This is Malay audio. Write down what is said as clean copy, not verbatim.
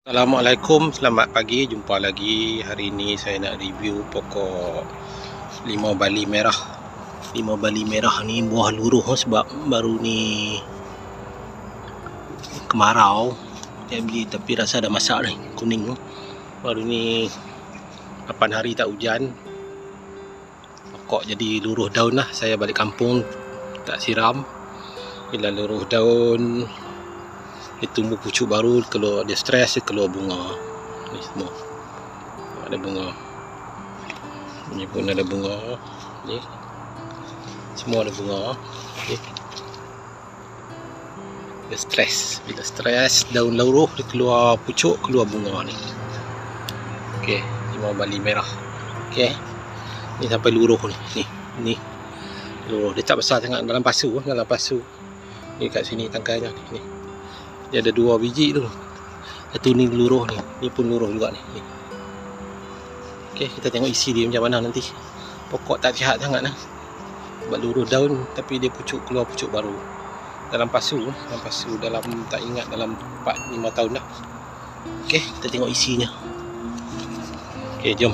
Assalamualaikum, selamat pagi, jumpa lagi. Hari ini saya nak review pokok limau bali merah. Limau bali merah ni buah luruh sebab baru ni kemarau. Saya beli tapi rasa dah masak ni, kuning. Baru ni 8 hari tak hujan. Pokok jadi luruh daun lah. Saya balik kampung tak siram. Bila luruh daun, dia tumbuh pucuk baru. Kalau dia stres, dia keluar bunga. Ni semua ada bunga. Ni pun ada bunga. Ni semua ada bunga. Okay. Dia stres. Bila stres, daun luruh dia keluar pucuk, keluar bunga ni. Okey, limau bali merah. Okey, ni sampai luruh ni. Ni luruh dia tak besar sangat dalam pasu. Ni kat sini tangkainya ni. Dia ada 2 biji tu. Satu ni luruh ni. Ni pun luruh juga ni. Okey, kita tengok isi dia macam mana nanti. Pokok tak sihat sangat lah. Sebab luruh daun tapi dia keluar pucuk baru. Dalam pasu dalam tak ingat dalam 4-5 tahun dah. Okey, kita tengok isinya. Okey, jom.